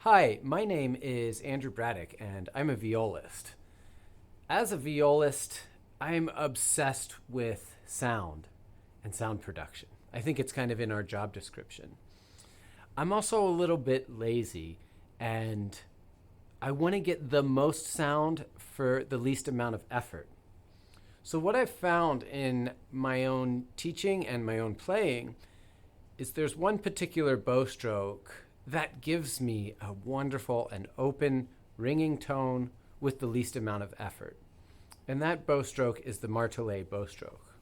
Hi, my name is Andrew Braddock, and I'm a violist. As a violist, I'm obsessed with sound and sound production. I think it's kind of in our job description. I'm also a little bit lazy, and I want to get the most sound for the least amount of effort. So, what I've found in my own teaching and my own playing is there's one particular bow stroke that gives me a wonderful and open, ringing tone with the least amount of effort. And that bow stroke is the Martelé bow stroke.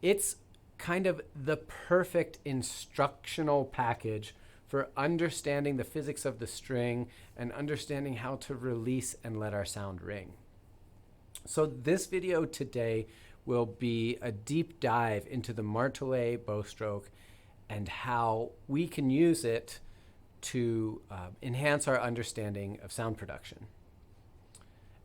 It's kind of the perfect instructional package for understanding the physics of the string and understanding how to release and let our sound ring. So this video today will be a deep dive into the Martelé bow stroke and how we can use it to enhance our understanding of sound production.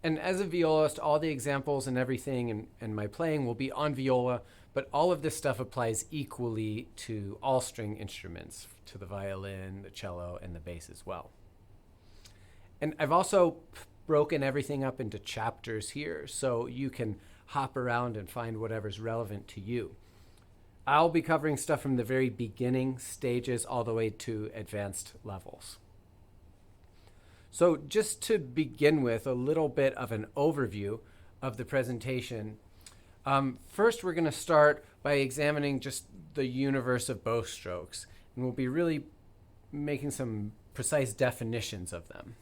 And as a violist, all the examples and everything and my playing will be on viola, but all of this stuff applies equally to all string instruments, to the violin, the cello, and the bass as well. And I've also broken everything up into chapters here, so you can hop around and find whatever's relevant to you. I'll be covering stuff from the very beginning stages all the way to advanced levels. So just to begin with, a little bit of an overview of the presentation. First, we're going to start by examining just the universe of bow strokes, and we'll be really making some precise definitions of them.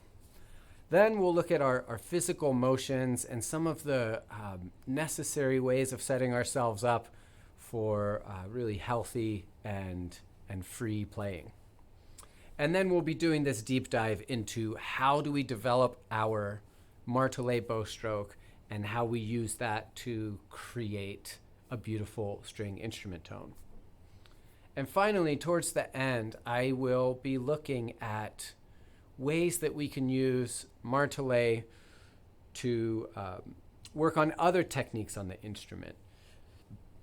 Then we'll look at our physical motions and some of the necessary ways of setting ourselves up for really healthy and free playing. And then we'll be doing this deep dive into how do we develop our Martelé bow stroke and how we use that to create a beautiful string instrument tone. And finally, towards the end, I will be looking at ways that we can use Martelé to work on other techniques on the instrument.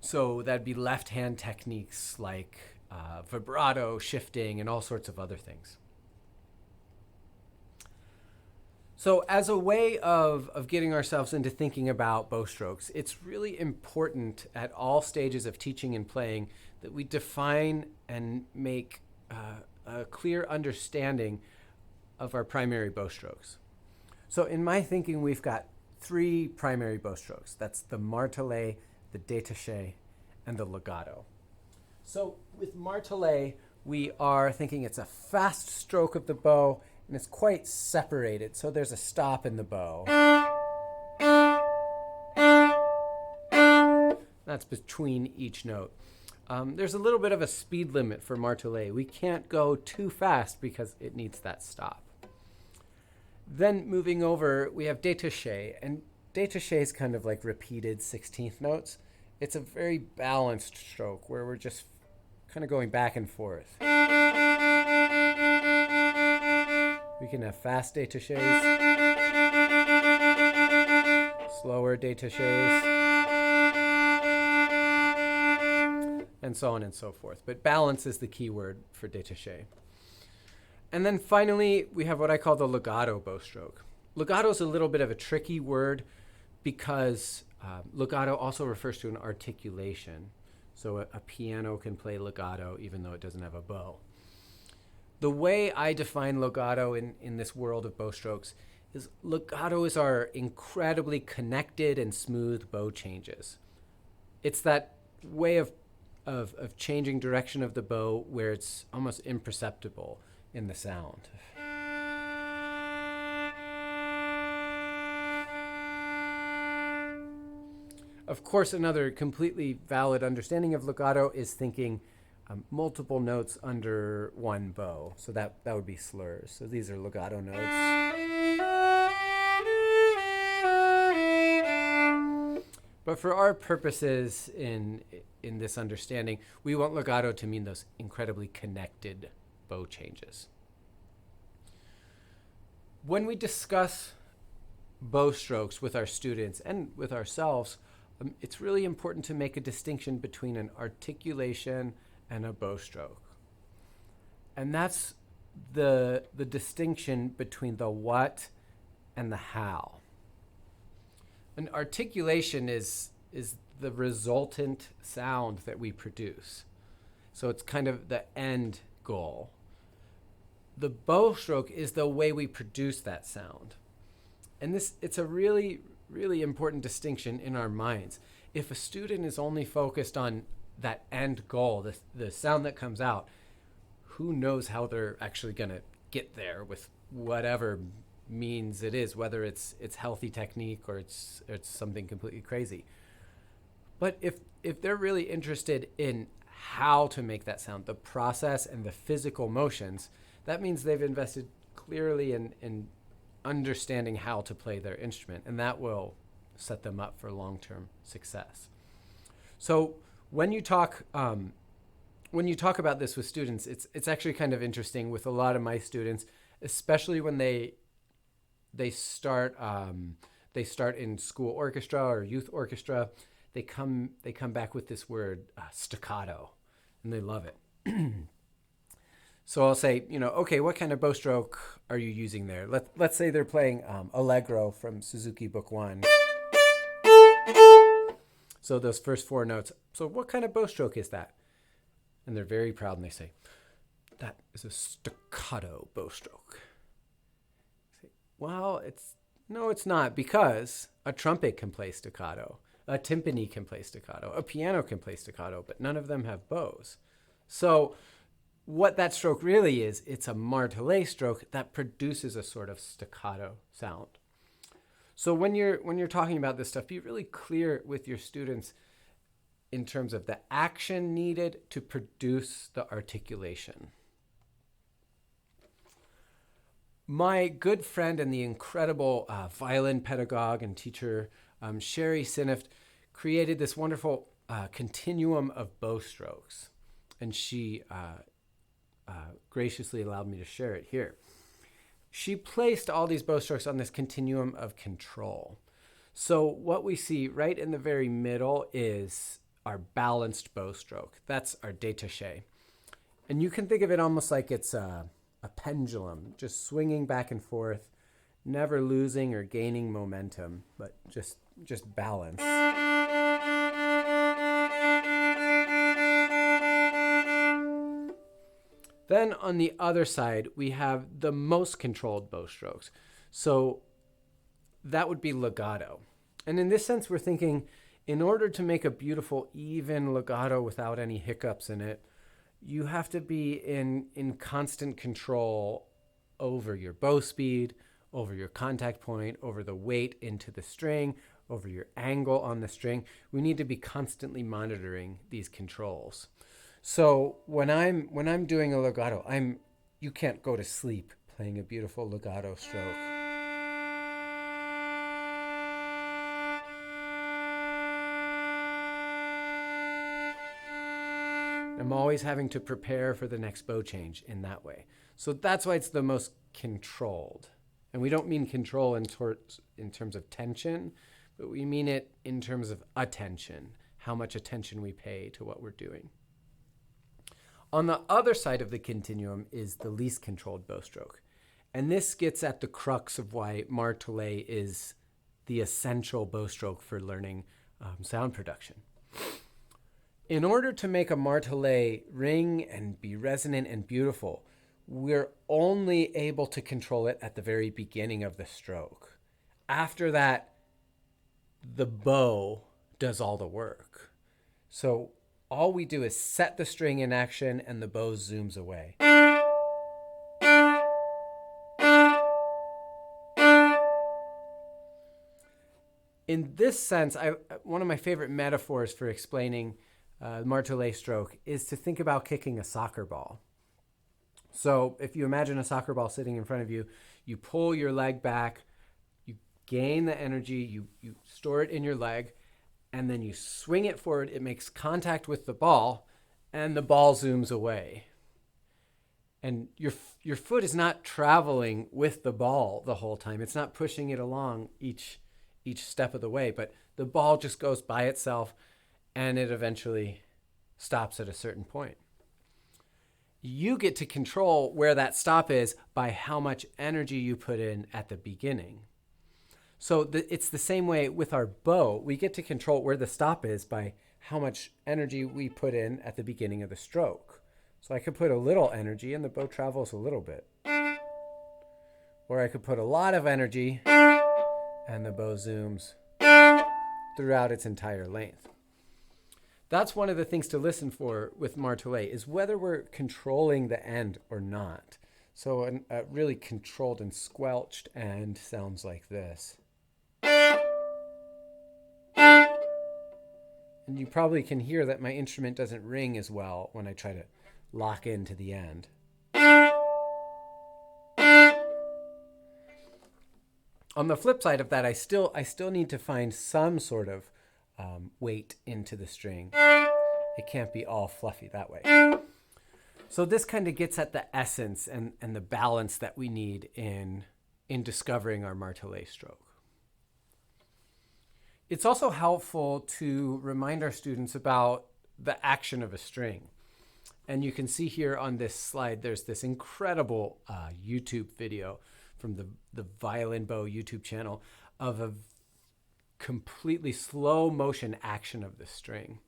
So that'd be left hand techniques like vibrato, shifting, and all sorts of other things. So as a way of getting ourselves into thinking about bow strokes, it's really important at all stages of teaching and playing that we define and make a clear understanding of our primary bow strokes. So in my thinking, we've got three primary bow strokes. That's the Martelé, the détaché, and the legato. So with Martelé, we are thinking it's a fast stroke of the bow, and it's quite separated. So there's a stop in the bow. That's between each note. There's a little bit of a speed limit for Martelé. We can't go too fast because it needs that stop. Then moving over, we have détaché, and détaché is kind of like repeated 16th notes. It's a very balanced stroke where we're just kind of going back and forth. We can have fast détachés, slower détachés, and so on and so forth. But balance is the key word for détaché. And then finally, we have what I call the legato bow stroke. Legato is a little bit of a tricky word because legato also refers to an articulation. So a piano can play legato even though it doesn't have a bow. The way I define legato in this world of bow strokes is legato is our incredibly connected and smooth bow changes. It's that way of changing direction of the bow where it's almost imperceptible in the sound. Of course, another completely valid understanding of legato is thinking multiple notes under one bow. So that would be slurs. So these are legato notes. But for our purposes in this understanding, we want legato to mean those incredibly connected bow changes. When we discuss bow strokes with our students and with ourselves, it's really important to make a distinction between an articulation and a bow stroke. And that's the distinction between the what and the how. An articulation is the resultant sound that we produce. So it's kind of the end goal. The bow stroke is the way we produce that sound. And it's a really, really important distinction in our minds. If a student is only focused on that end goal, the sound that comes out, who knows how they're actually going to get there with whatever means it is, whether it's healthy technique or it's something completely crazy. But if they're really interested in how to make that sound, the process and the physical motions, that means they've invested clearly in understanding how to play their instrument, and that will set them up for long-term success. So when you talk about this with students, it's actually kind of interesting with a lot of my students, especially when they start in school orchestra or youth orchestra. They come back with this word staccato, and they love it. So I'll say, okay, what kind of bow stroke are you using there? Let's say they're playing Allegro from Suzuki Book 1. So those first 4 notes. So what kind of bow stroke is that? And they're very proud, and they say, that is a staccato bow stroke. I say, well, it's not, because a trumpet can play staccato, a timpani can play staccato, a piano can play staccato, but none of them have bows. So what that stroke really is, it's a Martelé stroke that produces a sort of staccato sound. So when you're talking about this stuff, be really clear with your students in terms of the action needed to produce the articulation. My good friend and the incredible violin pedagogue and teacher, Sherry Sinift, created this wonderful continuum of bow strokes, and she graciously allowed me to share it here. She placed all these bow strokes on this continuum of control. So what we see right in the very middle is our balanced bow stroke. That's our détaché. And you can think of it almost like it's a pendulum, just swinging back and forth, never losing or gaining momentum, but just balance. Then on the other side, we have the most controlled bow strokes. So that would be legato. And in this sense, we're thinking, in order to make a beautiful, even legato without any hiccups in it, you have to be in constant control over your bow speed, over your contact point, over the weight into the string, over your angle on the string. We need to be constantly monitoring these controls. So when I'm doing a legato, you can't go to sleep playing a beautiful legato stroke. I'm always having to prepare for the next bow change in that way. So that's why it's the most controlled. And we don't mean control in terms of tension, but we mean it in terms of attention, how much attention we pay to what we're doing. On the other side of the continuum is the least controlled bow stroke. And this gets at the crux of why Martelé is the essential bow stroke for learning sound production. In order to make a Martelé ring and be resonant and beautiful, we're only able to control it at the very beginning of the stroke. After that, the bow does all the work. So all we do is set the string in action and the bow zooms away. In this sense, one of my favorite metaphors for explaining Martelé stroke is to think about kicking a soccer ball. So if you imagine a soccer ball sitting in front of you, you pull your leg back, you gain the energy, you store it in your leg, and then you swing it forward. It makes contact with the ball, and the ball zooms away. And your foot is not traveling with the ball the whole time. It's not pushing it along each step of the way, but the ball just goes by itself, and it eventually stops at a certain point. you get to control where that stop is by how much energy you put in at the beginning. So it's the same way with our bow. We get to control where the stop is by how much energy we put in at the beginning of the stroke. So I could put a little energy and the bow travels a little bit. Or I could put a lot of energy and the bow zooms throughout its entire length. That's one of the things to listen for with Martelé, is whether we're controlling the end or not. So a really controlled and squelched end sounds like this. And you probably can hear that my instrument doesn't ring as well when I try to lock into the end. On the flip side of that, I still need to find some sort of weight into the string. It can't be all fluffy that way. So this kind of gets at the essence and the balance that we need in discovering our Martelé stroke. It's also helpful to remind our students about the action of a string. And you can see here on this slide, there's this incredible YouTube video from the Violin Bow YouTube channel of a completely slow motion action of the string.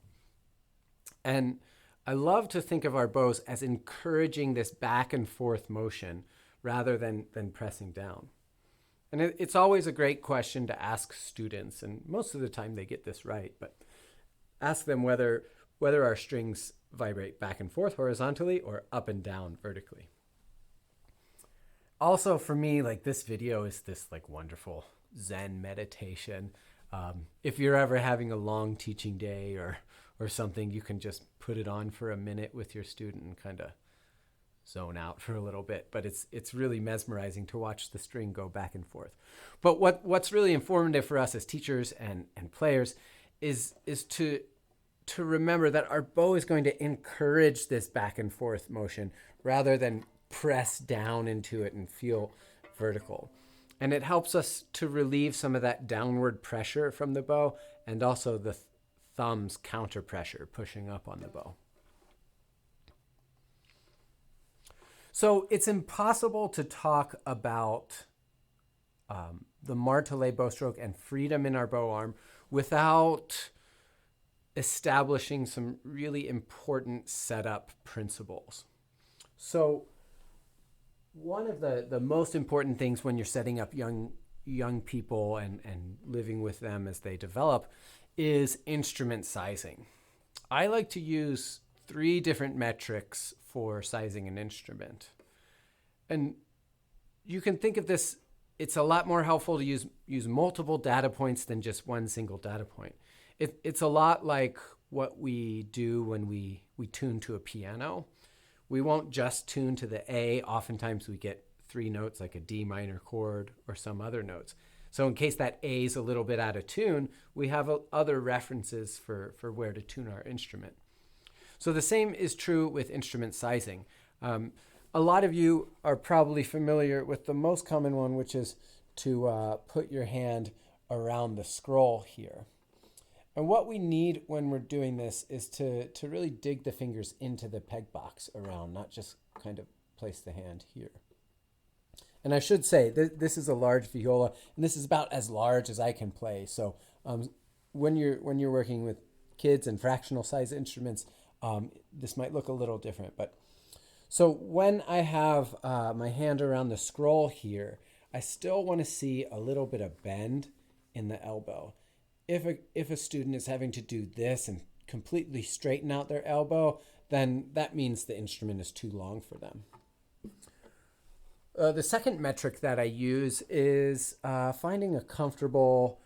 And I love to think of our bows as encouraging this back and forth motion rather than pressing down. And it's always a great question to ask students, and most of the time they get this right, but ask them whether our strings vibrate back and forth horizontally or up and down vertically. Also for me, like, this video is this like wonderful Zen meditation. If you're ever having a long teaching day or something, you can just put it on for a minute with your student and kind of zone out for a little bit. But it's really mesmerizing to watch the string go back and forth. But what's really informative for us as teachers and players is to remember that our bow is going to encourage this back and forth motion rather than press down into it and feel vertical. And it helps us to relieve some of that downward pressure from the bow and also the thumb's counter pressure pushing up on the bow. So it's impossible to talk about the Martelé bow stroke and freedom in our bow arm without establishing some really important setup principles. So one of the most important things when you're setting up young people and living with them as they develop is instrument sizing. I like to use 3 different metrics for sizing an instrument. And you can think of this, it's a lot more helpful to use multiple data points than just one single data point. It's a lot like what we do when we tune to a piano. We won't just tune to the A. Oftentimes we get 3 notes like a D minor chord or some other notes. So in case that A is a little bit out of tune, we have other references for where to tune our instrument. So the same is true with instrument sizing. A lot of you are probably familiar with the most common one, which is to put your hand around the scroll here. And what we need when we're doing this is to really dig the fingers into the peg box around, not just kind of place the hand here. And I should say, this is a large viola, and this is about as large as I can play. So when you're working with kids and fractional size instruments, this might look a little different. But so when I have my hand around the scroll here, I still want to see a little bit of bend in the elbow. If a student is having to do this and completely straighten out their elbow, then that means the instrument is too long for them. The second metric that I use is finding a comfortable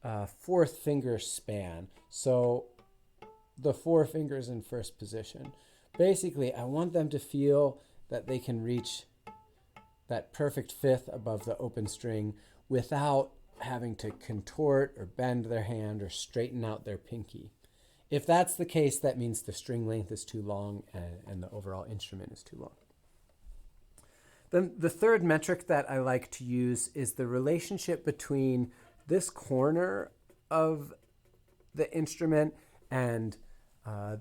4th finger span. So the 4 fingers in first position. Basically, I want them to feel that they can reach that perfect 5th above the open string without having to contort or bend their hand or straighten out their pinky. If that's the case, that means the string length is too long and the overall instrument is too long. Then the third metric that I like to use is the relationship between this corner of the instrument and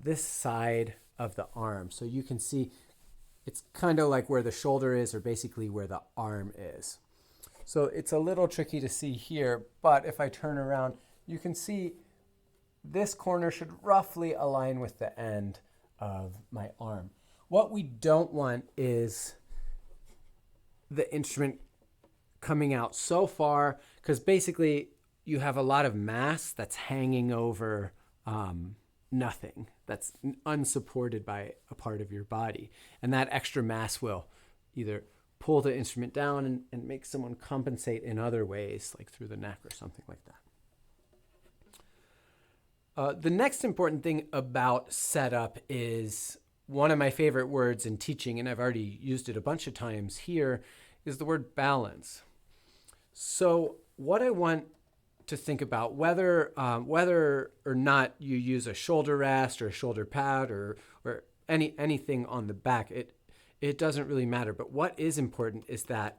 this side of the arm. So you can see It's kind of like where the shoulder is, or basically where the arm is. So it's a little tricky to see here, but if I turn around, you can see this corner should roughly align with the end of my arm. What we don't want is the instrument coming out so far, because basically you have a lot of mass that's hanging over nothing, that's unsupported by a part of your body. And that extra mass will either pull the instrument down and make someone compensate in other ways, like through the neck or something like that. The next important thing about setup is one of my favorite words in teaching, and I've already used it a bunch of times here, is the word balance. So what I want to think about, whether or not you use a shoulder rest or a shoulder pad or anything on the back, it doesn't really matter. But what is important is that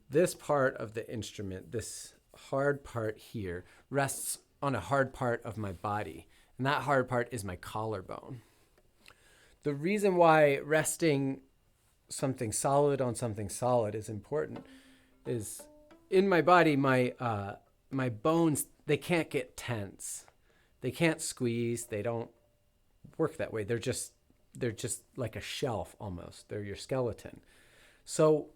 this part of the instrument, this hard part here, rests on a hard part of my body. And that hard part is my collarbone. The reason why resting something solid on something solid is important is in my body, my bones, they can't get tense. They can't squeeze. They don't work that way. They're just like a shelf almost. They're your skeleton. So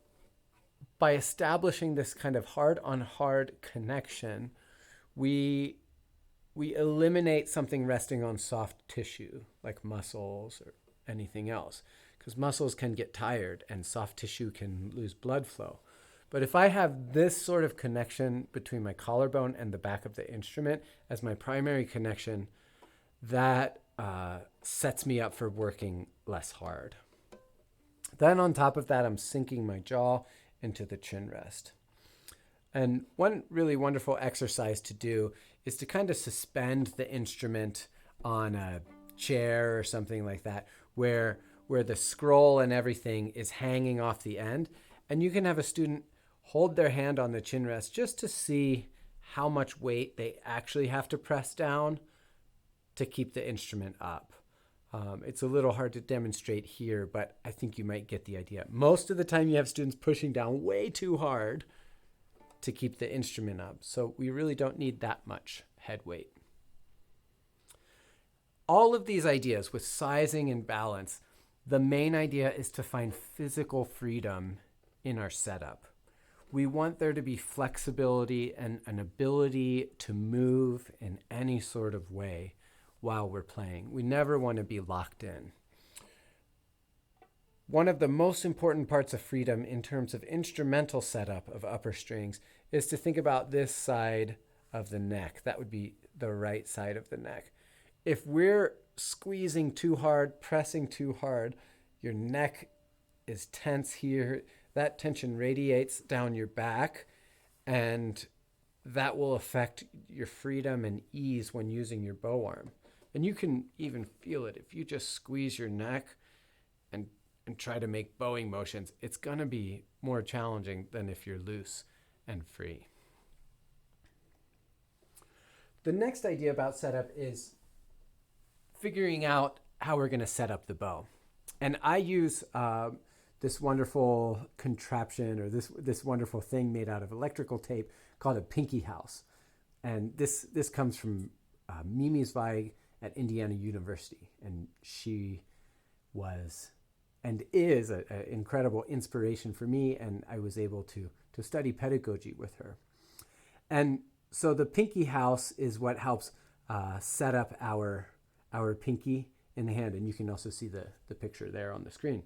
by establishing this kind of hard on hard connection, we eliminate something resting on soft tissue like muscles or anything else, because muscles can get tired and soft tissue can lose blood flow. But if I have this sort of connection between my collarbone and the back of the instrument as my primary connection, that sets me up for working less hard. Then on top of that, I'm sinking my jaw into the chin rest. And one really wonderful exercise to do is to kind of suspend the instrument on a chair or something like that, where the scroll and everything is hanging off the end. And you can have a student hold their hand on the chin rest just to see how much weight they actually have to press down to keep the instrument up. It's a little hard to demonstrate here, but I think you might get the idea. Most of the time you have students pushing down way too hard to keep the instrument up. So we really don't need that much head weight. All of these ideas with sizing and balance, the main idea is to find physical freedom in our setup. We want there to be flexibility and an ability to move in any sort of way while we're playing. We never want to be locked in. One of the most important parts of freedom in terms of instrumental setup of upper strings is to think about this side of the neck. That would be the right side of the neck. If we're squeezing too hard, pressing too hard, your neck is tense here. That tension radiates down your back, and that will affect your freedom and ease when using your bow arm. And you can even feel it. If you just squeeze your neck and try to make bowing motions, it's going to be more challenging than if you're loose and free. The next idea about setup is figuring out how we're going to set up the bow. And I use this wonderful contraption, or this wonderful thing made out of electrical tape called a pinky house. And this comes from Mimi Zweig at Indiana University. And she was and is an incredible inspiration for me, and I was able to study pedagogy with her. And so the pinky house is what helps set up our pinky in the hand, and you can also see the picture there on the screen.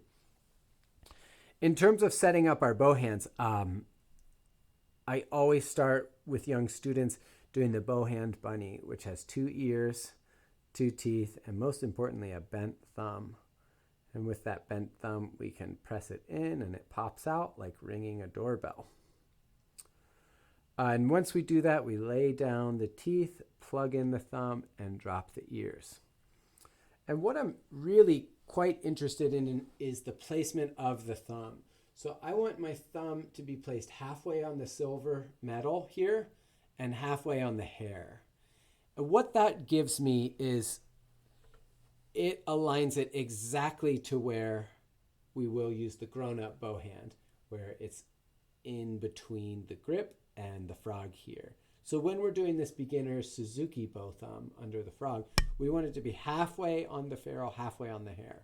In terms of setting up our bow hands, I always start with young students doing the bow hand bunny, which has 2 ears, 2 teeth, and most importantly, a bent thumb. And with that bent thumb, we can press it in and it pops out like ringing a doorbell. And once we do that, we lay down the teeth, plug in the thumb, and drop the ears. And what I'm really quite interested in is the placement of the thumb. So I want my thumb to be placed halfway on the silver metal here and halfway on the hair. And what that gives me is it aligns it exactly to where we will use the grown-up bow hand, where it's in between the grip and the frog here. So when we're doing this beginner Suzuki bow thumb under the frog, we want it to be halfway on the ferrule, halfway on the hair.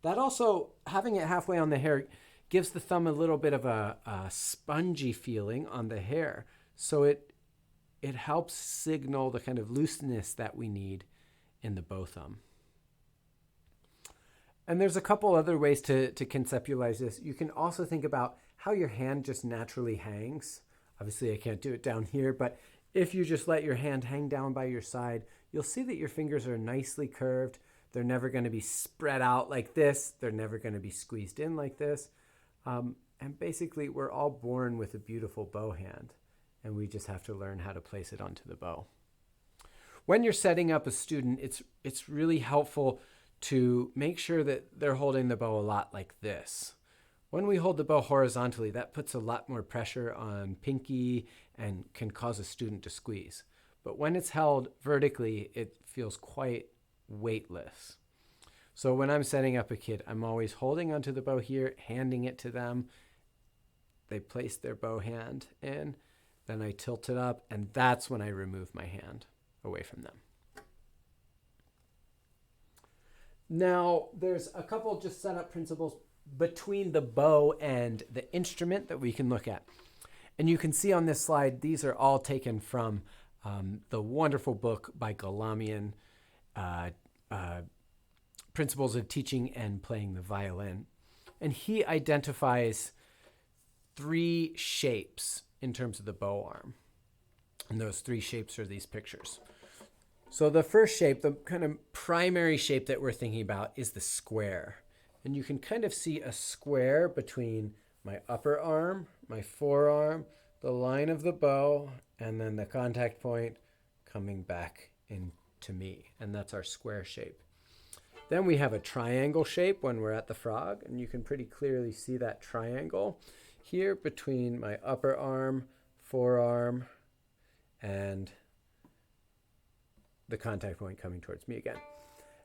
That also, having it halfway on the hair, gives the thumb a little bit of a spongy feeling on the hair. So it helps signal the kind of looseness that we need in the bow thumb. And there's a couple other ways to conceptualize this. You can also think about how your hand just naturally hangs. Obviously, I can't do it down here, but if you just let your hand hang down by your side, you'll see that your fingers are nicely curved. They're never going to be spread out like this. They're never going to be squeezed in like this. And basically, we're all born with a beautiful bow hand, and we just have to learn how to place it onto the bow. When you're setting up a student, it's really helpful to make sure that they're holding the bow a lot like this. When we hold the bow horizontally, that puts a lot more pressure on pinky and can cause a student to squeeze. But when it's held vertically, it feels quite weightless. So when I'm setting up a kid, I'm always holding onto the bow here, handing it to them. They place their bow hand in, then I tilt it up, and that's when I remove my hand away from them. Now, there's a couple just setup principles between the bow and the instrument that we can look at. And you can see on this slide, these are all taken from the wonderful book by Galamian, Principles of Teaching and Playing the Violin. And he identifies 3 shapes in terms of the bow arm. And those 3 shapes are these pictures. So the first shape, the kind of primary shape that we're thinking about, is the square. And you can kind of see a square between my upper arm, my forearm, the line of the bow, and then the contact point coming back into me. And that's our square shape. Then we have a triangle shape when we're at the frog, and you can pretty clearly see that triangle here between my upper arm, forearm, and the contact point coming towards me again.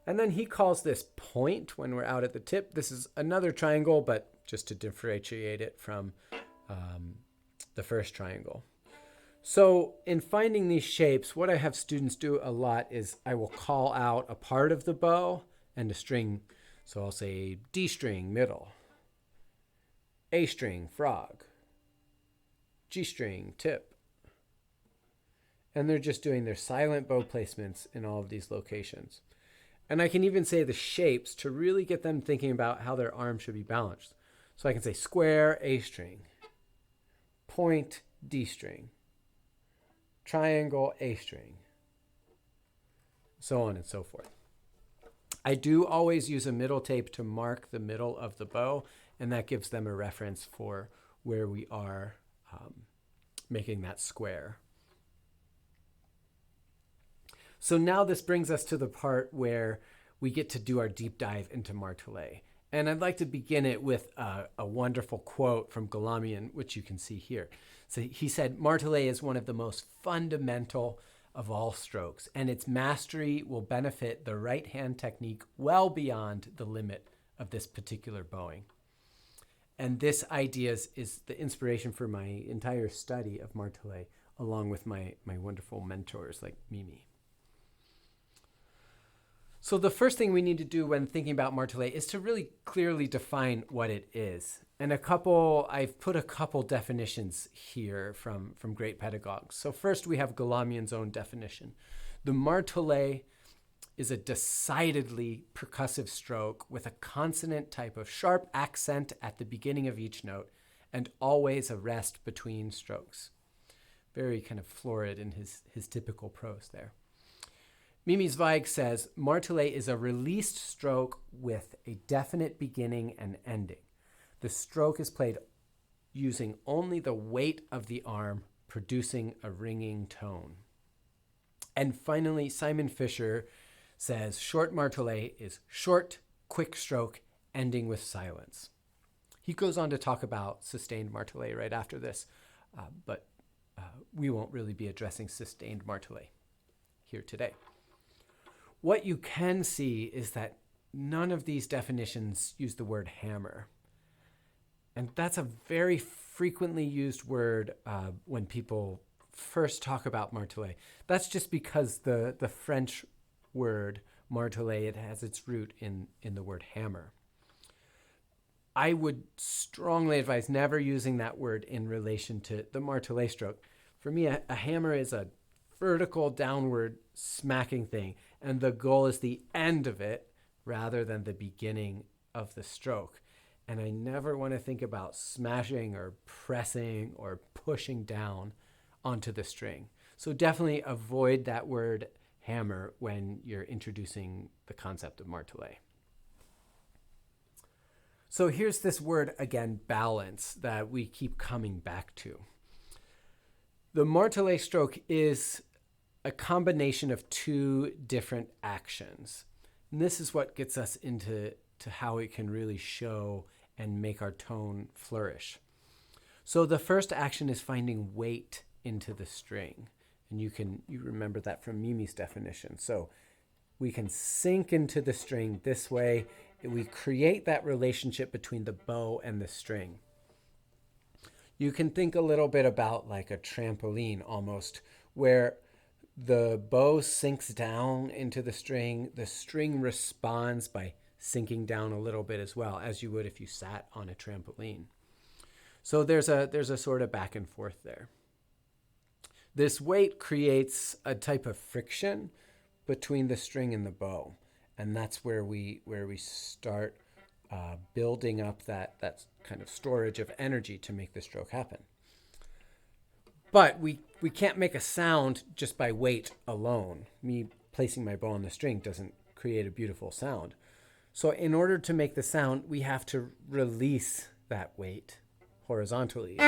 And then he calls this point when we're out at the tip. This is another triangle, but just to differentiate it from the first triangle. So in finding these shapes, what I have students do a lot is I will call out a part of the bow and a string. So I'll say D string, middle, A string, frog, G string, tip. And they're just doing their silent bow placements in all of these locations. And I can even say the shapes to really get them thinking about how their arm should be balanced. So I can say square, A string, point, D string, triangle, A string, so on and so forth. I do always use a middle tape to mark the middle of the bow, and that gives them a reference for where we are making that square. So now this brings us to the part where we get to do our deep dive into Martelé. And I'd like to begin it with a wonderful quote from Galamian, which you can see here. So he said, "Martelé is one of the most fundamental of all strokes, and its mastery will benefit the right hand technique well beyond the limit of this particular bowing." And this idea is the inspiration for my entire study of Martelé, along with my wonderful mentors like Mimi. So the first thing we need to do when thinking about Martelé is to really clearly define what it is. And I've put a couple definitions here from great pedagogues. So first we have Galamian's own definition. The Martelé is a decidedly percussive stroke with a consonant type of sharp accent at the beginning of each note and always a rest between strokes. Very kind of florid in his typical prose there. Mimi Zweig says, Martelé is a released stroke with a definite beginning and ending. The stroke is played using only the weight of the arm, producing a ringing tone. And finally, Simon Fisher says, short Martelé is short, quick stroke, ending with silence. He goes on to talk about sustained Martelé right after this, but we won't really be addressing sustained Martelé here today. What you can see is that none of these definitions use the word hammer. And that's a very frequently used word when people first talk about martelé. That's just because the French word martelé, it has its root in the word hammer. I would strongly advise never using that word in relation to the martelé stroke. For me, a hammer is a vertical downward smacking thing, and the goal is the end of it rather than the beginning of the stroke. And I never want to think about smashing or pressing or pushing down onto the string. So definitely avoid that word hammer when you're introducing the concept of martelé. So here's this word again, balance, that we keep coming back to. The martelé stroke is a combination of two different actions. And this is what gets us into how it can really show and make our tone flourish. So the first action is finding weight into the string. And you remember that from Mimi's definition. So we can sink into the string this way. We create that relationship between the bow and the string. You can think a little bit about like a trampoline almost, where the bow sinks down into the string responds by sinking down a little bit as well, as you would if you sat on a trampoline. So there's a sort of back and forth there. This weight creates a type of friction between the string and the bow. And that's where we start building up that kind of storage of energy to make the stroke happen. But we can't make a sound just by weight alone. Me placing my bow on the string doesn't create a beautiful sound. So in order to make the sound, we have to release that weight horizontally.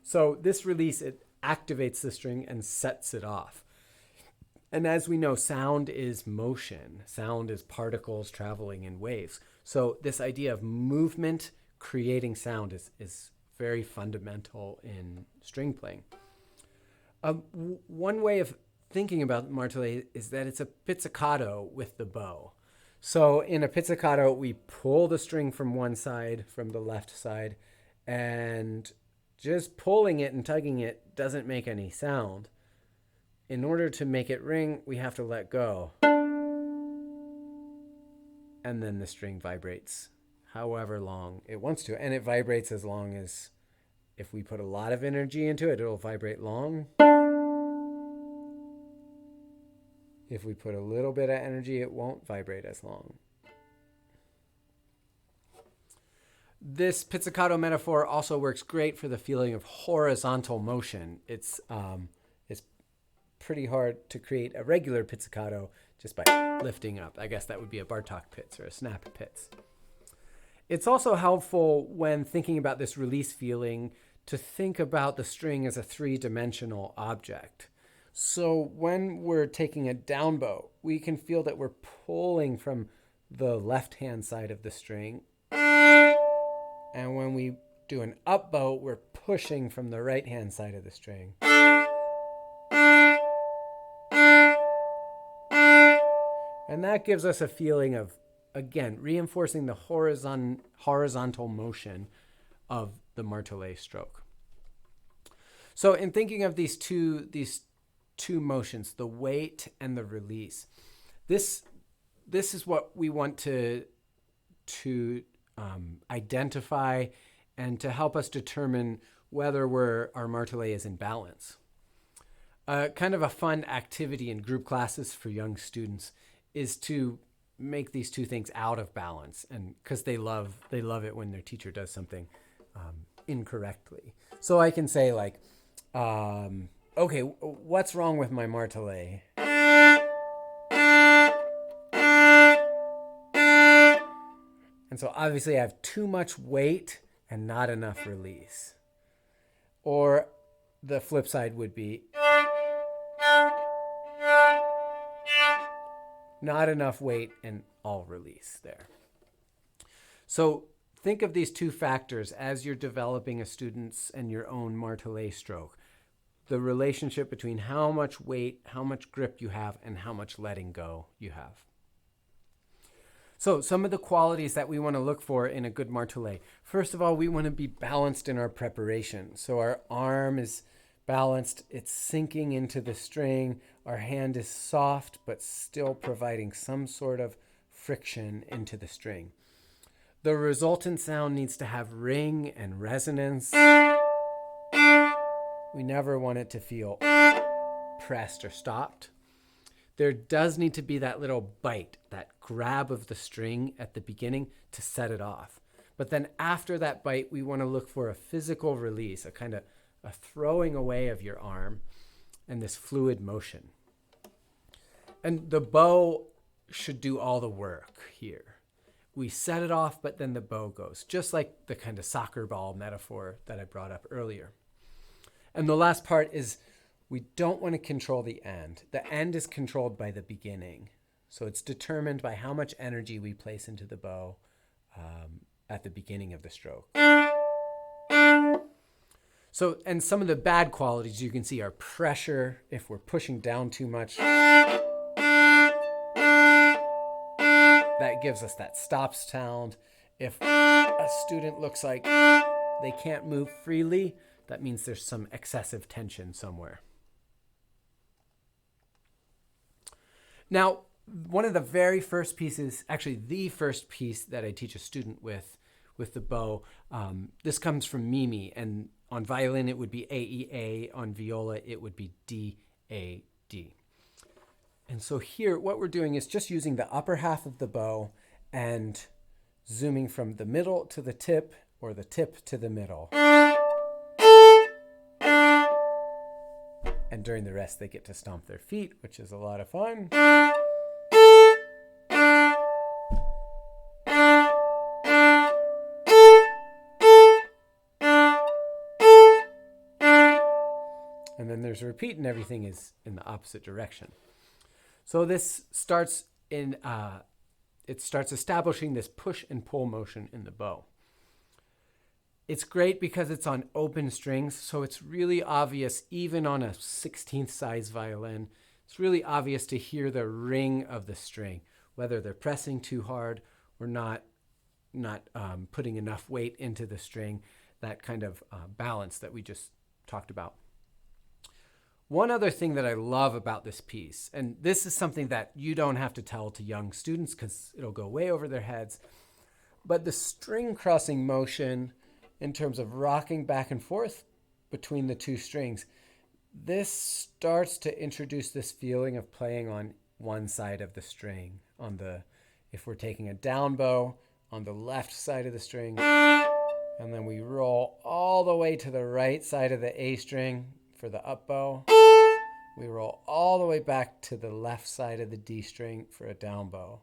So this release, it activates the string and sets it off. And as we know, sound is motion. Sound is particles traveling in waves. So this idea of movement creating sound is very fundamental in string playing. One way of thinking about martelé is that it's a pizzicato with the bow. So in a pizzicato, we pull the string from one side, from the left side, and just pulling it and tugging it doesn't make any sound. In order to make it ring, we have to let go. And then the string vibrates however long it wants to. And it vibrates as long as, if we put a lot of energy into it, it'll vibrate long. If we put a little bit of energy, it won't vibrate as long. This pizzicato metaphor also works great for the feeling of horizontal motion. It's pretty hard to create a regular pizzicato just by lifting up. I guess that would be a Bartok Pitz or a snap Pitz. It's also helpful when thinking about this release feeling to think about the string as a three-dimensional object. So when we're taking a down bow, we can feel that we're pulling from the left-hand side of the string. And when we do an up bow, we're pushing from the right-hand side of the string. And that gives us a feeling of, again, reinforcing the horizontal motion of the martelé stroke. So in thinking of these two motions, the weight and the release, this is what we want to identify and to help us determine whether our martelé is in balance. Kind of a fun activity in group classes for young students is to make these two things out of balance, and because they love it when their teacher does something incorrectly. So I can say like, okay, what's wrong with my martelé? And so obviously I have too much weight and not enough release. Or the flip side would be not enough weight and all release there. So think of these two factors as you're developing a student's and your own martelé stroke. The relationship between how much weight, how much grip you have, and how much letting go you have. So some of the qualities that we want to look for in a good martelé. First of all, we want to be balanced in our preparation. So our arm is balanced, it's sinking into the string. Our hand is soft, but still providing some sort of friction into the string. The resultant sound needs to have ring and resonance. We never want it to feel pressed or stopped. There does need to be that little bite, that grab of the string at the beginning to set it off. But then after that bite, we want to look for a physical release, a kind of a throwing away of your arm and this fluid motion. And the bow should do all the work here. We set it off, but then the bow goes, just like the kind of soccer ball metaphor that I brought up earlier. And the last part is we don't want to control the end. The end is controlled by the beginning. So it's determined by how much energy we place into the bow at the beginning of the stroke. So, and some of the bad qualities you can see are pressure, if we're pushing down too much. That gives us that stop sound. If a student looks like they can't move freely, that means there's some excessive tension somewhere. Now, one of the very first pieces, actually the first piece that I teach a student with the bow, this comes from Mimi, and on violin it would be A-E-A, on viola it would be D-A-D. And so here, what we're doing is just using the upper half of the bow and zooming from the middle to the tip or the tip to the middle. And during the rest, they get to stomp their feet, which is a lot of fun. And then there's a repeat and everything is in the opposite direction. So this starts establishing this push and pull motion in the bow. It's great because it's on open strings, so it's really obvious, even on a 16th size violin, it's really obvious to hear the ring of the string, whether they're pressing too hard or not putting enough weight into the string, that kind of balance that we just talked about. One other thing that I love about this piece, and this is something that you don't have to tell to young students because it'll go way over their heads, but the string crossing motion in terms of rocking back and forth between the two strings, this starts to introduce this feeling of playing on one side of the string. If we're taking a down bow, on the left side of the string, and then we roll all the way to the right side of the A string for the up bow. We roll all the way back to the left side of the D string for a down bow.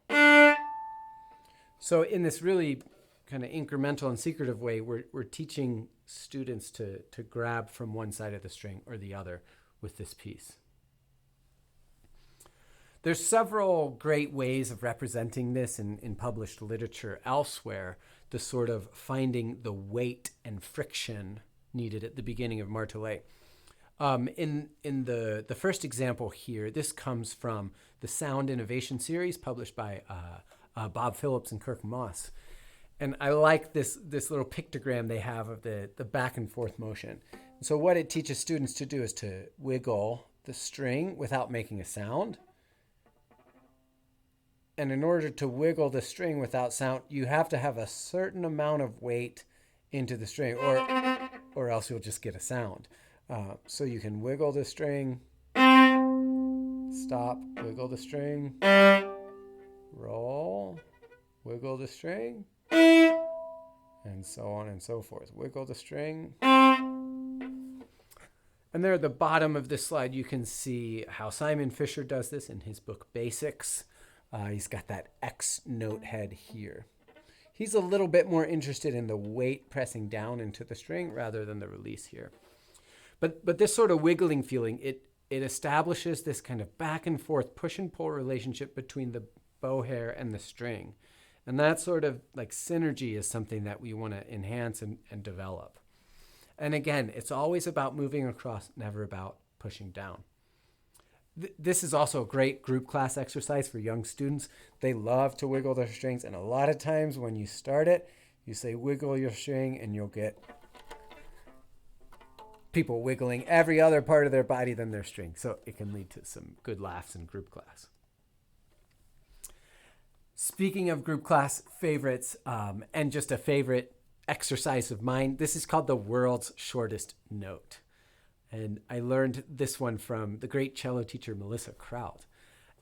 So in this really kind of incremental and secretive way, we're teaching students to grab from one side of the string or the other with this piece. There's several great ways of representing this in published literature elsewhere, the sort of finding the weight and friction needed at the beginning of martelé. In the first example here, this comes from the Sound Innovation series published by Bob Phillips and Kirk Moss. And I like this little pictogram they have of the back and forth motion. And so what it teaches students to do is to wiggle the string without making a sound. And in order to wiggle the string without sound, you have to have a certain amount of weight into the string, or else you'll just get a sound. So you can wiggle the string, stop, wiggle the string, roll, wiggle the string, and so on and so forth. Wiggle the string. And there at the bottom of this slide, you can see how Simon Fisher does this in his book Basics. He's got that X note head here. He's a little bit more interested in the weight pressing down into the string rather than the release here. But this sort of wiggling feeling, it establishes this kind of back and forth push and pull relationship between the bow hair and the string. And that sort of like synergy is something that we want to enhance and develop. And again, it's always about moving across, never about pushing down. This is also a great group class exercise for young students. They love to wiggle their strings, and a lot of times when you start it, you say wiggle your string, and you'll get people wiggling every other part of their body than their string. So it can lead to some good laughs in group class. Speaking of group class favorites, and just a favorite exercise of mine, this is called the world's shortest note. And I learned this one from the great cello teacher, Melissa Kraut.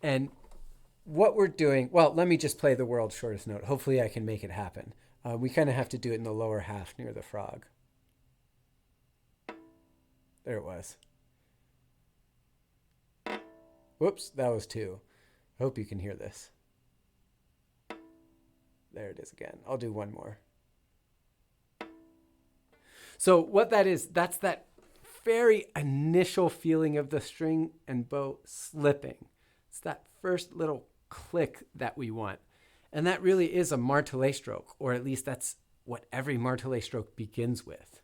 And what we're doing, well, let me just play the world's shortest note. Hopefully I can make it happen. We kind of have to do it in the lower half near the frog. There it was. Whoops, that was 2. I hope you can hear this. There it is again. I'll do one more. So what that is, that's that very initial feeling of the string and bow slipping. It's that first little click that we want. And that really is a Martelé stroke, or at least that's what every Martelé stroke begins with.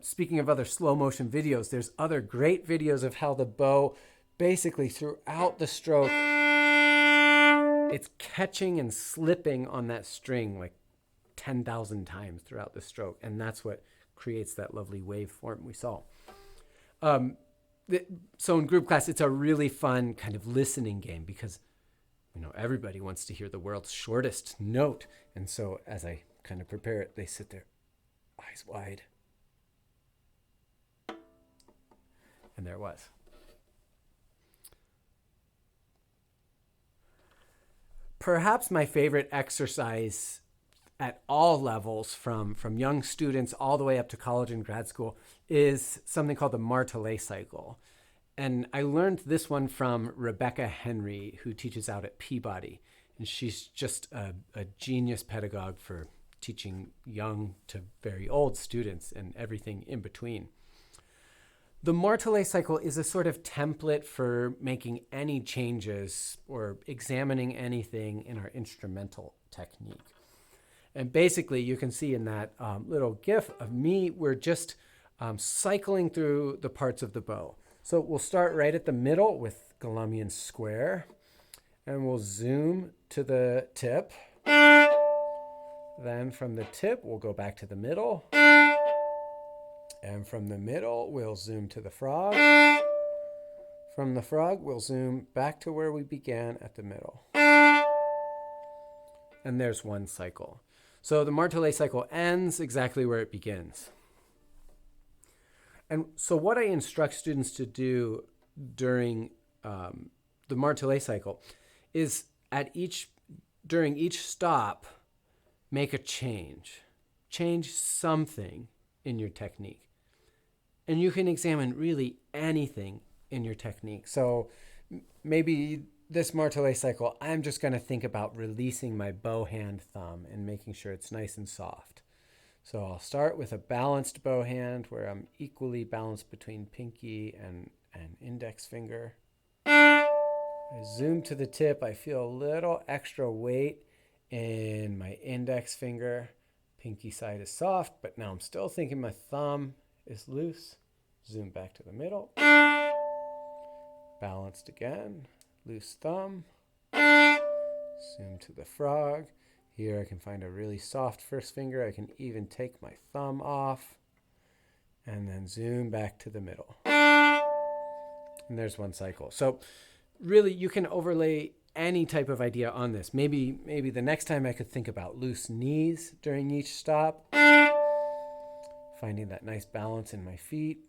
Speaking of other slow motion videos, there's other great videos of how the bow basically throughout the stroke, it's catching and slipping on that string like 10,000 times throughout the stroke. And that's what creates that lovely waveform we saw. So in group class, it's a really fun kind of listening game because, everybody wants to hear the world's shortest note. And so as I kind of prepare it, they sit there, eyes wide. And there it was. Perhaps my favorite exercise at all levels, from young students all the way up to college and grad school, is something called the Martelé Cycle. And I learned this one from Rebecca Henry, who teaches out at Peabody. And she's just a genius pedagogue for teaching young to very old students and everything in between. The Martelé Cycle is a sort of template for making any changes or examining anything in our instrumental technique. And basically, you can see in that little GIF of me, we're just cycling through the parts of the bow. So we'll start right at the middle with Galamian square, and we'll zoom to the tip. Then from the tip, we'll go back to the middle. And from the middle, we'll zoom to the frog. From the frog, we'll zoom back to where we began at the middle. And there's one cycle. So the Martelé cycle ends exactly where it begins. And so what I instruct students to do during the Martelé cycle is during each stop, make a change. Change something in your technique. And you can examine really anything in your technique. So maybe this Martelé cycle, I'm just going to think about releasing my bow hand thumb and making sure it's nice and soft. So I'll start with a balanced bow hand where I'm equally balanced between pinky and index finger. I zoom to the tip. I feel a little extra weight in my index finger. Pinky side is soft, but now I'm still thinking my thumb is loose. Zoom back to the middle. Balanced again. Loose thumb. Zoom to the frog. Here I can find a really soft first finger. I can even take my thumb off. And then zoom back to the middle. And there's one cycle. So really you can overlay any type of idea on this. Maybe the next time I could think about loose knees during each stop. Finding that nice balance in my feet.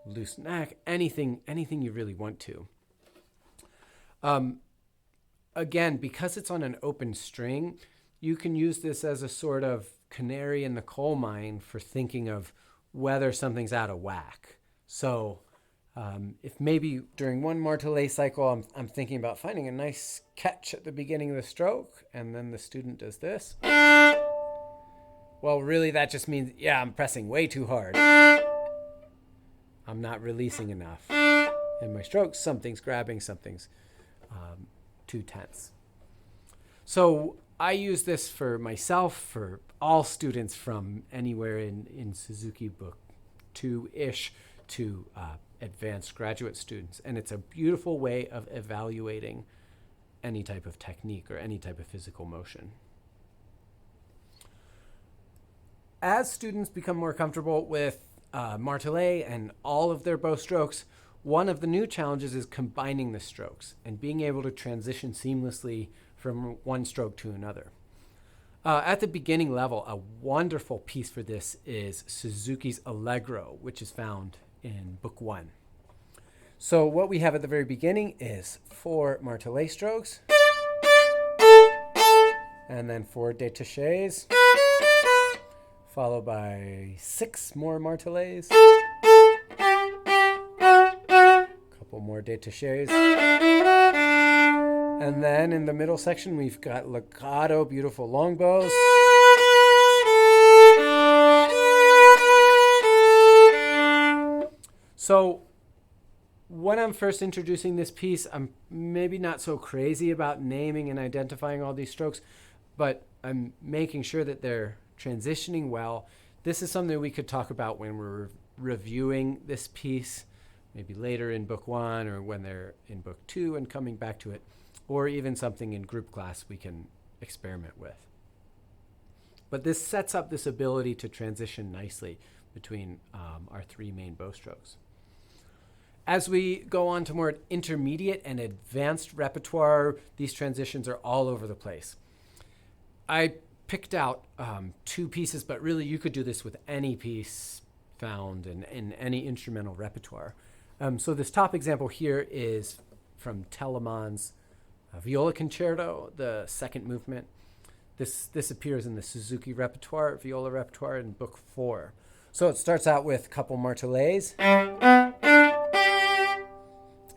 Loose neck, anything you really want to. Again, because it's on an open string, you can use this as a sort of canary in the coal mine for thinking of whether something's out of whack. So if maybe during one Martelé cycle, I'm thinking about finding a nice catch at the beginning of the stroke, and then the student does this. Well, really, that just means, I'm pressing way too hard. I'm not releasing enough. In my strokes, something's grabbing, something's too tense. So I use this for myself, for all students from anywhere in Suzuki Book 2-ish to advanced graduate students. And it's a beautiful way of evaluating any type of technique or any type of physical motion. As students become more comfortable with Martelé and all of their bow strokes, one of the new challenges is combining the strokes and being able to transition seamlessly from one stroke to another. At the beginning level, a wonderful piece for this is Suzuki's Allegro, which is found in Book 1. So what we have at the very beginning is 4 Martelé strokes, and then 4 détachés, followed by 6 more Martelés, a couple more détachés, and then in the middle section we've got legato, beautiful long bows, so when I'm first introducing this piece, I'm maybe not so crazy about naming and identifying all these strokes, but I'm making sure that they're transitioning well. This is something we could talk about when we're reviewing this piece, maybe later in Book 1 or when they're in Book 2 and coming back to it, or even something in group class we can experiment with. But this sets up this ability to transition nicely between our 3 main bow strokes. As we go on to more intermediate and advanced repertoire, these transitions are all over the place. I picked out 2 pieces, but really you could do this with any piece found in any instrumental repertoire. So this top example here is from Telemann's Viola Concerto, the 2nd movement. This appears in the Suzuki repertoire, viola repertoire in Book 4. So it starts out with a couple Martelés.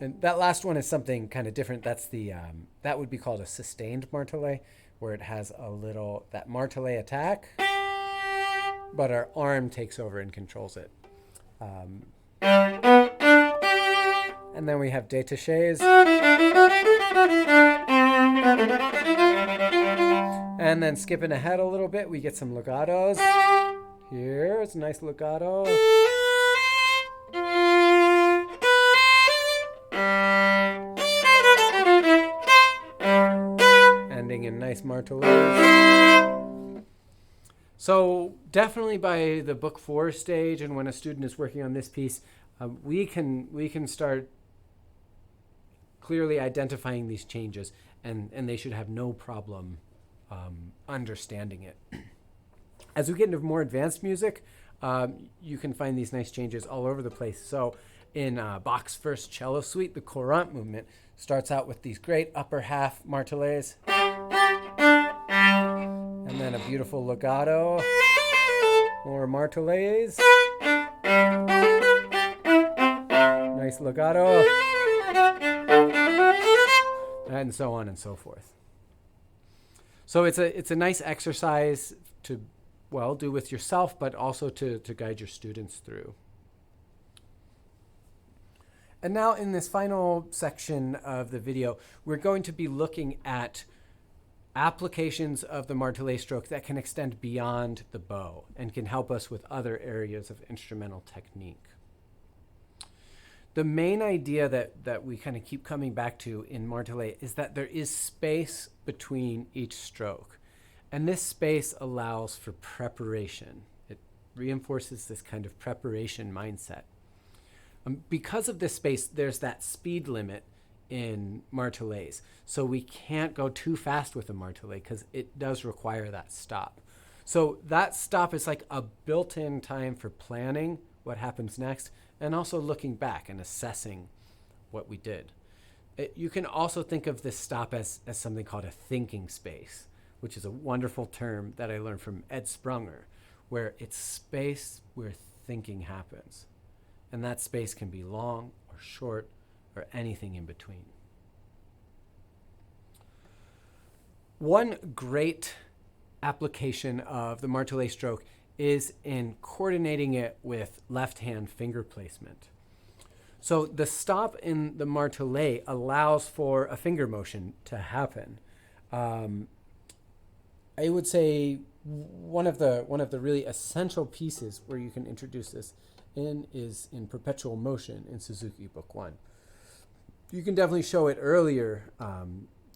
And that last one is something kind of different. That's the that would be called a sustained Martelé, where it has a little, that Martelé attack, but our arm takes over and controls it. And then we have détachés. And then skipping ahead a little bit, we get some legatos. Here's a nice legato. Ending in nice Martelés. So definitely by the Book 4 stage, and when a student is working on this piece, we can start clearly identifying these changes, and they should have no problem understanding it. As we get into more advanced music, you can find these nice changes all over the place. So in Bach's First Cello Suite, the Courant movement starts out with these great upper half Martelés, and then a beautiful legato, more Martelés, nice legato, and so on and so forth. So it's a nice exercise to, well, do with yourself, but also to guide your students through. And now in this final section of the video, we're going to be looking at applications of the Martelé stroke that can extend beyond the bow and can help us with other areas of instrumental technique. The main idea that we kind of keep coming back to in Martelé is that there is space between each stroke. And this space allows for preparation. It reinforces this kind of preparation mindset. Because of this space, there's that speed limit in Martelés. So we can't go too fast with a Martelé because it does require that stop. So that stop is like a built-in time for planning what happens next, and also looking back and assessing what we did. You can also think of this stop as something called a thinking space, which is a wonderful term that I learned from Ed Sprunger, where it's space where thinking happens. And that space can be long or short or anything in between. One great application of the Martelé stroke is in coordinating it with left-hand finger placement. So the stop in the Martelé allows for a finger motion to happen. I would say one of the really essential pieces where you can introduce this in is in perpetual motion in Suzuki Book 1. You can definitely show it earlier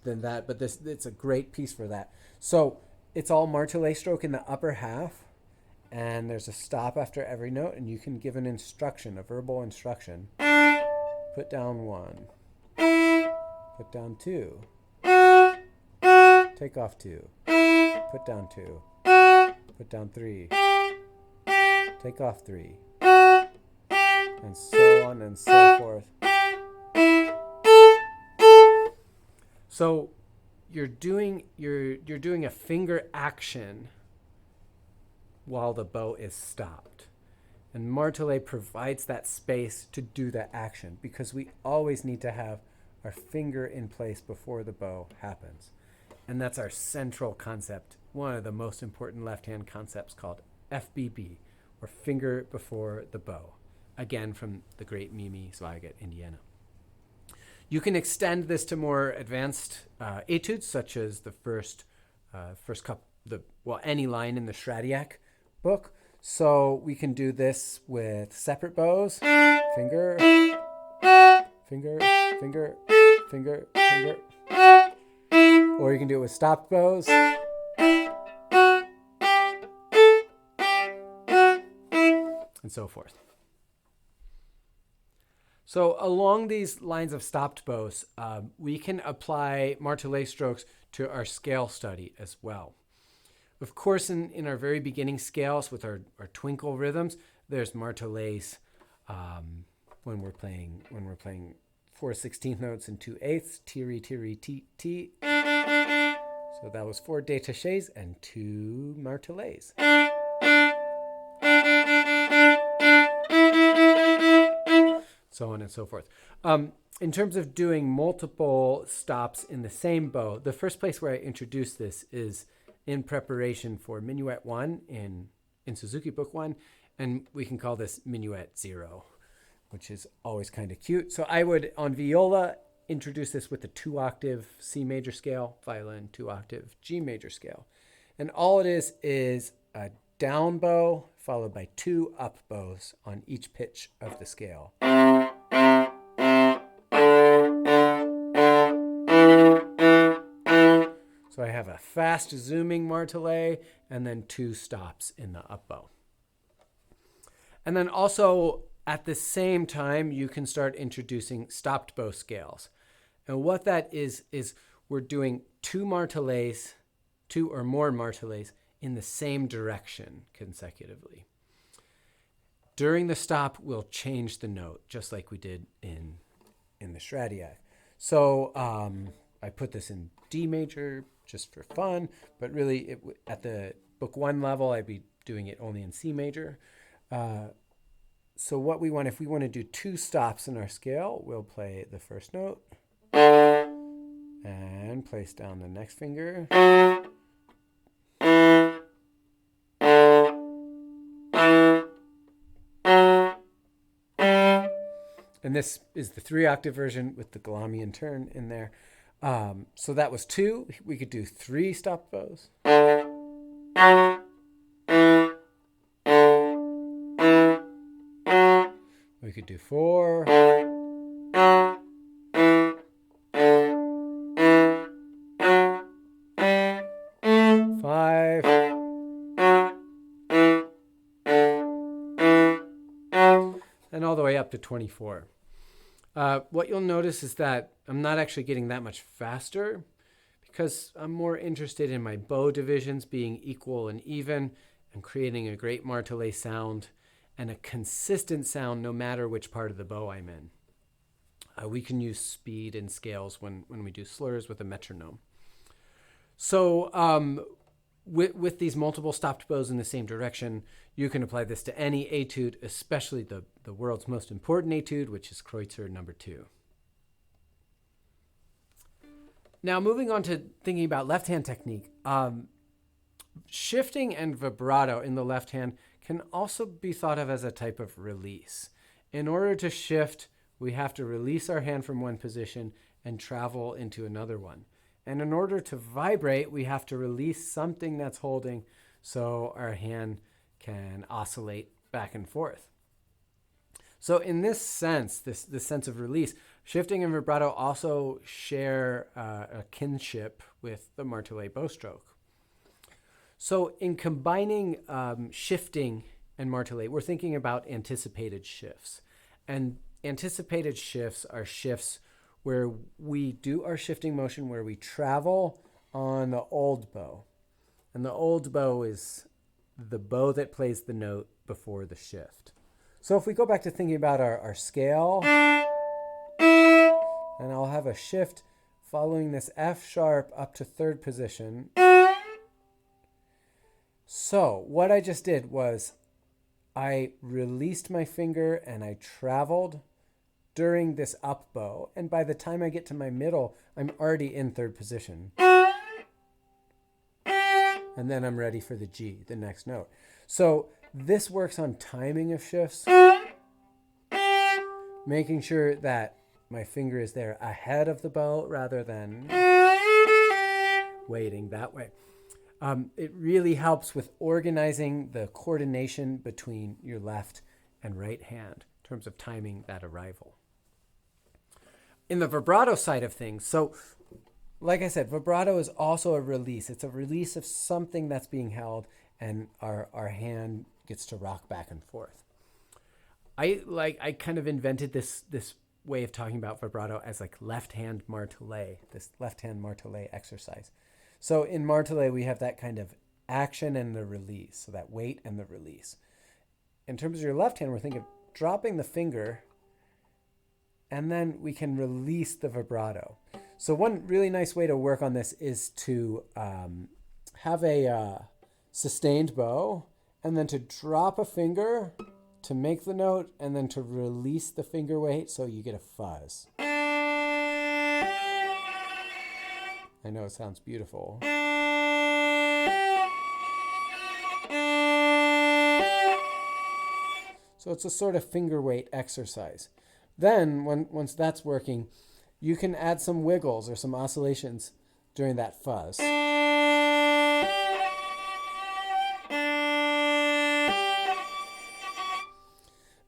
than that, but it's a great piece for that. So it's all Martelé stroke in the upper half, and there's a stop after every note, and you can give an instruction, a verbal instruction. Put down 1, put down 2, take off 2, put down 2, put down 3, take off 3, and so on and so forth. So you're doing a finger action while the bow is stopped. And Martelé provides that space to do that action because we always need to have our finger in place before the bow happens. And that's our central concept, one of the most important left-hand concepts called FBB, or finger before the bow. Again, from the great Mimi Zweig at Indiana. You can extend this to more advanced etudes, such as the first any line in the Shradiak book. So we can do this with separate bows, finger, finger, finger, finger, finger. Or you can do it with stopped bows. And so forth. So along these lines of stopped bows, we can apply Martelé strokes to our scale study as well. Of course, in our very beginning scales with our twinkle rhythms, there's Martelé's when we're playing 4 16th notes and 2/8, tiri tiri ti ti. So that was 4 détachés and 2 Martelés. So on and so forth. In terms of doing multiple stops in the same bow, the first place where I introduce this is in preparation for Minuet 1 in Suzuki Book 1, and we can call this Minuet 0, which is always kind of cute. So I would, on viola, introduce this with a 2-octave C major scale, violin 2-octave G major scale. And all it is a down bow followed by 2 up bows on each pitch of the scale. So I have a fast zooming Martelé and then 2 stops in the up bow. And then also at the same time, you can start introducing stopped bow scales. And what that is we're doing 2 Martelés, 2 or more Martelés in the same direction consecutively. During the stop, we'll change the note, just like we did in the Shradiak. So I put this in D major just for fun, but really at the Book 1 level, I'd be doing it only in C major. So what we want, if we want to do 2 stops in our scale, we'll play the first note and place down the next finger. And this is the 3-octave version with the Galamian turn in there. So that was 2. We could do 3 stop bows. We could do 4. 5. And all the way up to 24. What you'll notice is that I'm not actually getting that much faster because I'm more interested in my bow divisions being equal and even and creating a great Martelé sound and a consistent sound no matter which part of the bow I'm in. We can use speed and scales when we do slurs with a metronome. So with these multiple stopped bows in the same direction, you can apply this to any etude, especially the world's most important etude, which is Kreutzer number 2. Now, moving on to thinking about left-hand technique, shifting and vibrato in the left hand can also be thought of as a type of release. In order to shift, we have to release our hand from one position and travel into another one. And in order to vibrate, we have to release something that's holding so our hand can oscillate back and forth. So in this sense, this sense of release, shifting and vibrato also share a kinship with the Martelé bow stroke. So in combining shifting and Martelé, we're thinking about anticipated shifts. And anticipated shifts are shifts where we do our shifting motion, where we travel on the old bow. And the old bow is the bow that plays the note before the shift. So if we go back to thinking about our scale, and I'll have a shift following this F sharp up to third position. So what I just did was I released my finger and I traveled during this up bow. And by the time I get to my middle, I'm already in third position. And then I'm ready for the G, the next note. So this works on timing of shifts, making sure that my finger is there ahead of the bow rather than waiting that way. It really helps with organizing the coordination between your left and right hand in terms of timing that arrival. In the vibrato side of things, so like I said, vibrato is also a release. It's a release of something that's being held, and our hand gets to rock back and forth. I kind of invented this way of talking about vibrato as like left hand Martelé, this left hand Martelé exercise. So in Martelé, we have that kind of action and the release, so that weight and the release. In terms of your left hand, we're thinking of dropping the finger, and then we can release the vibrato. So one really nice way to work on this is to have a sustained bow, and then to drop a finger to make the note, and then to release the finger weight so you get a fuzz. I know it sounds beautiful. So it's a sort of finger weight exercise. Then, once that's working, you can add some wiggles or some oscillations during that fuzz.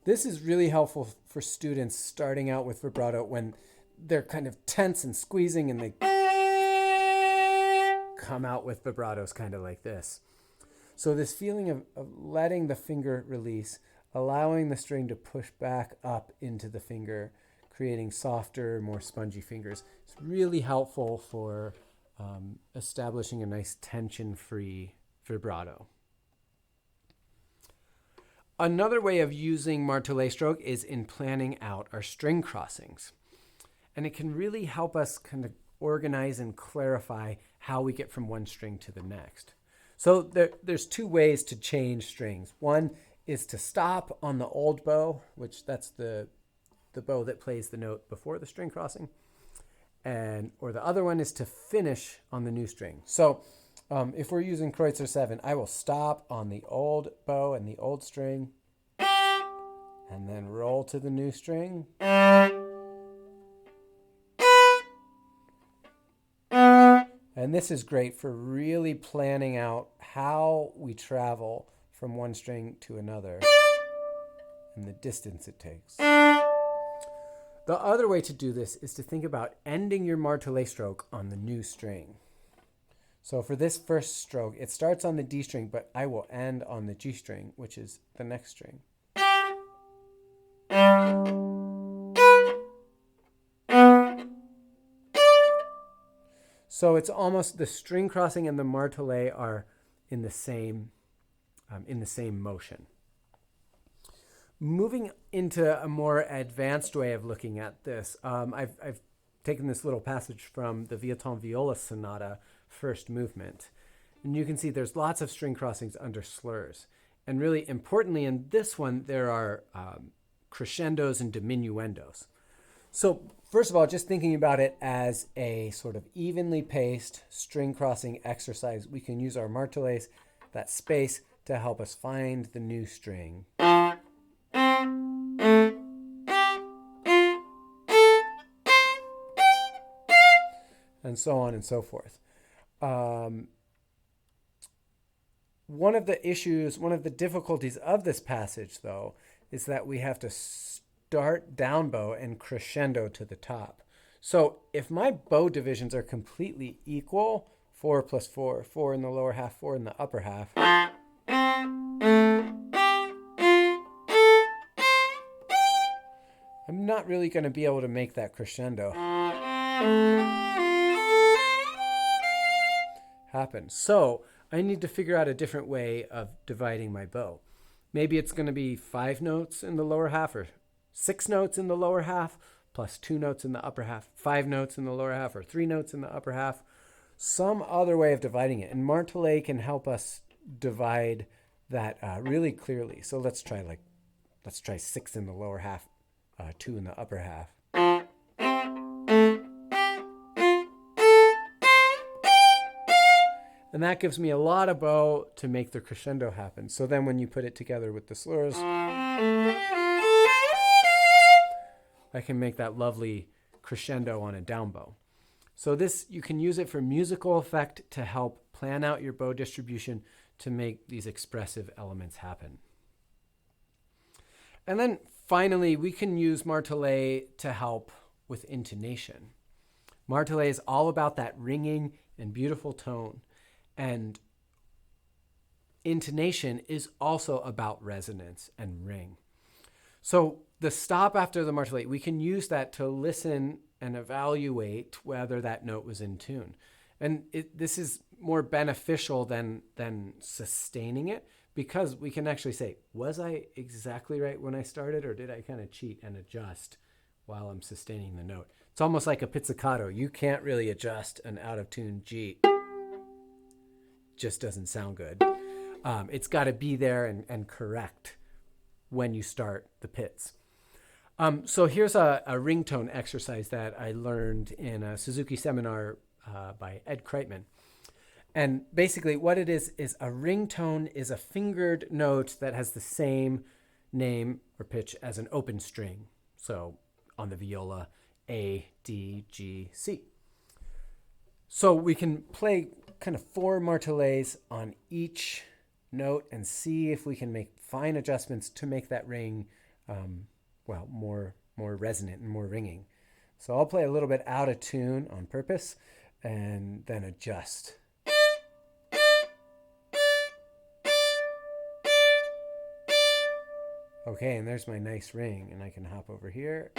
This is really helpful for students starting out with vibrato when they're kind of tense and squeezing, and they come out with vibratos kind of like this. So this feeling of letting the finger release, allowing the string to push back up into the finger, creating softer, more spongy fingers, is really helpful for establishing a nice tension-free vibrato. Another way of using Martelé stroke is in planning out our string crossings. And it can really help us kind of organize and clarify how we get from one string to the next. So there's two ways to change strings. One is to stop on the old bow, which that's the bow that plays the note before the string crossing. Or the other one is to finish on the new string. So if we're using Kreutzer 7, I will stop on the old bow and the old string, and then roll to the new string. And this is great for really planning out how we travel from one string to another and the distance it takes. The other way to do this is to think about ending your Martelé stroke on the new string. So for this first stroke, it starts on the D string, but I will end on the G string, which is the next string. So it's almost the string crossing and the Martelé are in the same motion. Moving into a more advanced way of looking at this, I've taken this little passage from the Vieuxtemps Viola Sonata, first movement. And you can see there's lots of string crossings under slurs. And really importantly in this one, there are crescendos and diminuendos. So first of all, just thinking about it as a sort of evenly paced string crossing exercise, we can use our Martelés, that space, to help us find the new string. And so on and so forth. One of the difficulties of this passage, though, is that we have to start down bow and crescendo to the top. So if my bow divisions are completely equal, 4 plus 4, 4 in the lower half, 4 in the upper half, I'm not really going to be able to make that crescendo happen. So I need to figure out a different way of dividing my bow. Maybe it's going to be 5 notes in the lower half, or 6 notes in the lower half, plus 2 notes in the upper half, 5 notes in the lower half, or 3 notes in the upper half. Some other way of dividing it. And Martelé can help us divide that really clearly. So let's try 6 in the lower half, 2 in the upper half. And that gives me a lot of bow to make the crescendo happen. So then when you put it together with the slurs, I can make that lovely crescendo on a down bow. So this, you can use it for musical effect to help plan out your bow distribution to make these expressive elements happen. And then finally, we can use Martelé to help with intonation. Martelé is all about that ringing and beautiful tone. And intonation is also about resonance and ring. So the stop after the Martelé, we can use that to listen and evaluate whether that note was in tune. And this is more beneficial than sustaining it, because we can actually say, was I exactly right when I started, or did I kind of cheat and adjust while I'm sustaining the note? It's almost like a pizzicato. You can't really adjust an out-of-tune G. Just doesn't sound good. It's got to be there and correct when you start the pits. So here's a ringtone exercise that I learned in a Suzuki seminar by Ed Kreitman. And basically what it is a ringtone is a fingered note that has the same name or pitch as an open string. So on the viola, A, D, G, C. So we can play kind of 4 Martelés on each note and see if we can make fine adjustments to make that ring more resonant and more ringing. So I'll play a little bit out of tune on purpose and then adjust. Okay, and there's my nice ring, and I can hop over here.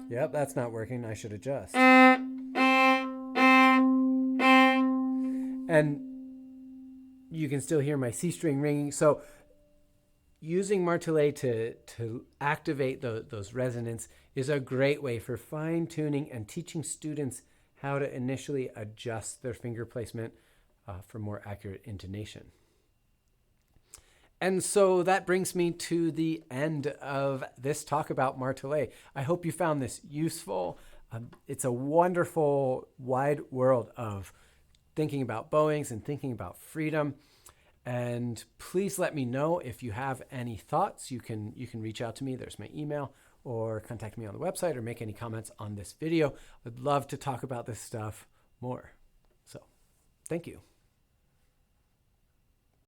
Yep, that's not working. I should adjust. And you can still hear my C string ringing. So using Martelé to activate those resonance is a great way for fine-tuning and teaching students how to initially adjust their finger placement for more accurate intonation. And so that brings me to the end of this talk about Martelé. I hope you found this useful. It's a wonderful, wide world of thinking about bowings and thinking about freedom. And please let me know if you have any thoughts. You can reach out to me. There's my email, or contact me on the website, or make any comments on this video. I'd love to talk about this stuff more. So, thank you.